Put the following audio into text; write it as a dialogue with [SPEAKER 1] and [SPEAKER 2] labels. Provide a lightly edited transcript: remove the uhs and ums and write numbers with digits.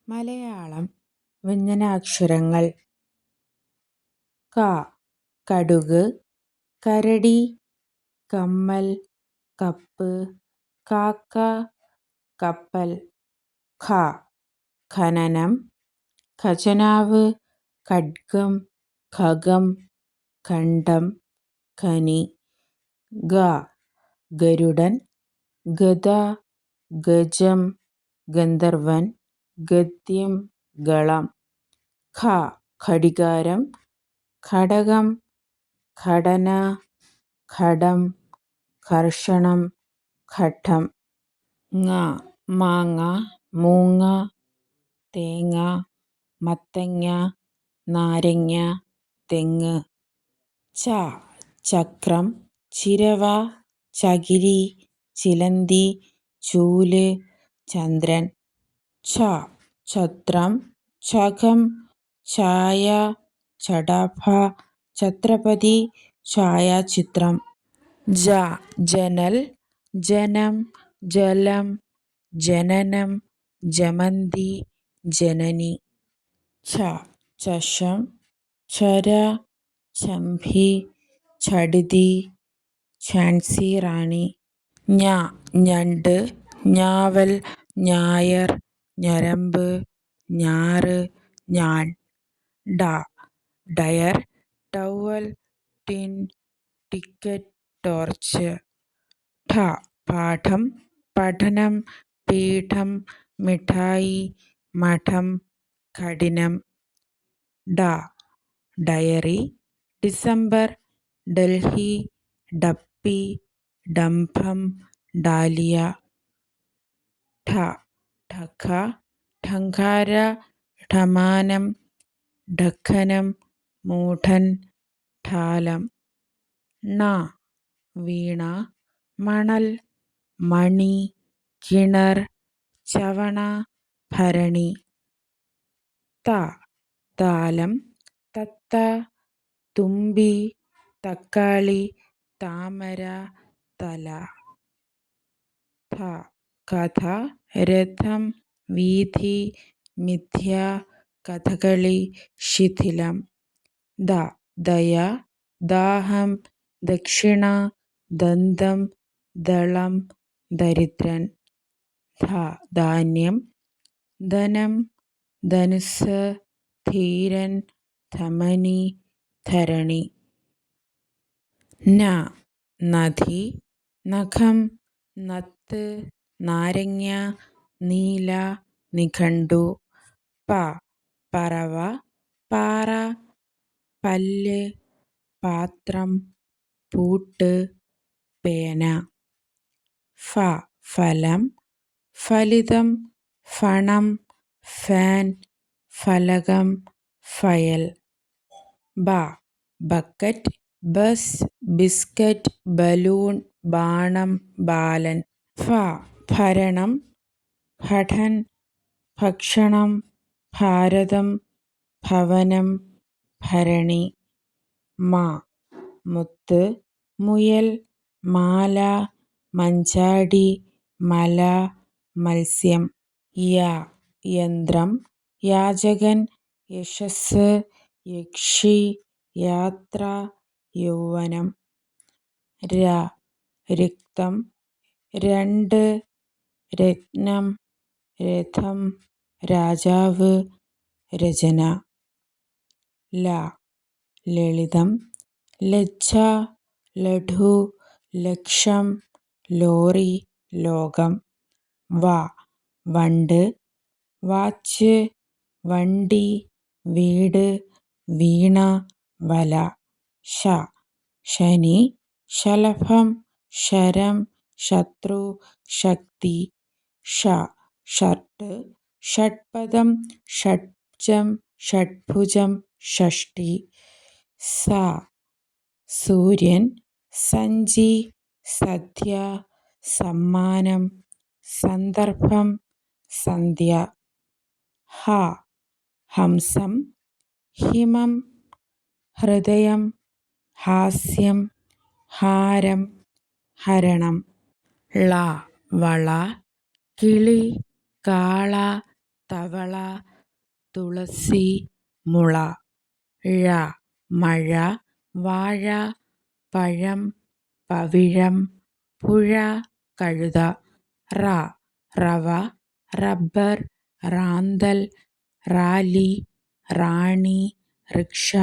[SPEAKER 1] മലയാളം വ്യഞ്ജനാക്ഷരങ്ങൾ. ക കടുക്, കരടി, കമ്മൽ, കപ്പ്, കാക്ക, കപ്പൽ. ഖ ഖനനം, ഖജനാവ്, ഖഡ്ഗം, ഖഗം, ഖണ്ഡം, ഖനി. ഗ ഗരുഡൻ, ഗദ, ഗജം, ഗന്ധർവൻ, ഗദ്യം, ഗളം. ഖ ഘടികാരം, ഘടകം, ഘടന, ഘടം, ഘർഷണം, ഘട്ടം. ങ മാങ്ങ, മൂങ്ങ, തേങ്ങ, മത്തങ്ങ, നാരങ്ങ, തെങ്ങ്. ച ചക്രം, ചിരവ, ചകിരി, ചിലന്തി, ചൂല്, ചന്ദ്രൻ. ഛ ഛത്രം, ഛകം, ഛായ, ചടാഭ, ഛത്രപതി, ഛായാചിത്രം. ജ ജനൽ, ജനം, ജലം, ജനനം, ജമന്തി, ജനനി. ഛ ഛശം, ഛര, ഛംഭി, ഛടിതി, ഝാൻസി റാണി. ഞ ഞണ്ട്, ഞാവൽ, ഞായർ, ഞരമ്പ്, ഞാറ്, ഞാൺ. ഡ ഡയർ, ടവൽ, ടിൻ, ടിക്കറ്റ്, ടോർച്ച്. ഠ പാഠം, പഠനം, പീഠം, മിഠായി, മഠം, കഠിനം. ഡ ഡയറി, ഡിസംബർ, ഡൽഹി, ഡപ്പി, ഡംഭം, ഡാലിയ. ഠ ഠക, ഠങ്കാര, ഠമാനം, ഢക്കനം, മൂഢൻ, ഠാലം. ണ വീണ, മണൽ, മണി, കിണർ, ചവണ, ഭരണി. ത താലം, തത്ത, തുമ്പി, തക്കാളി, താമര, തല. ഥ കഥ, രഥം, വീഥി, മിഥ്യ, കഥകളി, ശിഥിലം. ദ ദയ, ദാഹം, ദക്ഷിണ, ദന്തം, ദളം, ദരിദ്രൻ. ധ ധാന്യം, ധനം, ധനുസ്സ്, ധീരൻ, ധമനി, ധരണി. ന നദി, നഖം, നത്ത്, നാരങ്ങ, നീല, നിഘണ്ടു. പ പറവ, പാറ, പല്ല്, പാത്രം, പൂട്ട്, പേന. ഫ ഫലം, ഫലിതം, ഫണം, ഫാൻ, ഫലകം, ഫയൽ. ബ ബക്കറ്റ്, ബസ്, ബിസ്കറ്റ്, ബലൂൺ, ബാണം, ബാലൻ. ഫ ഭരണം, പഠൻ, ഭക്ഷണം, ഭാരതം, ഭവനം, ഭരണി. മ മുത്ത്, മുയൽ, മാല, മഞ്ചാടി, മല, മത്സ്യം. യ യന്ത്രം, യാചകൻ, യശസ്സ്, യക്ഷി, യാത്ര, യൗവനം. ര രക്തം, രണ്ട്, രത്നം, രഥം, രാജാവ്, രചന. ല ലളിതം, ലജ്ജ, ലഡു, ലക്ഷം, ലോറി, ലോകം. വ വണ്ട്, വാച്ച്, വണ്ടി, വീട്, വീണ, വല. ശ ശനി, ശലഭം, ശരം, ശത്രു, ശക്തി. ഷ ഷർട്ട്, ഷഡ്പദം, ഷഡ്ജം, ഷഡ്ഭുജം, ഷഷ്ടി. സ സൂര്യൻ, സഞ്ചി, സദ്യ, സമ്മാനം, സന്ദർഭം, സന്ധ്യ. ഹ ഹംസം, ഹിമം, ഹൃദയം, ഹാസ്യം, ഹാരം, ഹരണം. ള വള, കിളി, കാള, തവള, തുളസി, മുള. ഴ മഴ, വാഴ, പഴം, പവിഴം, പുഴ, കഴുത. റ റവ, റബ്ബർ, റാന്തൽ, റാലി, റാണി, റിക്ഷ.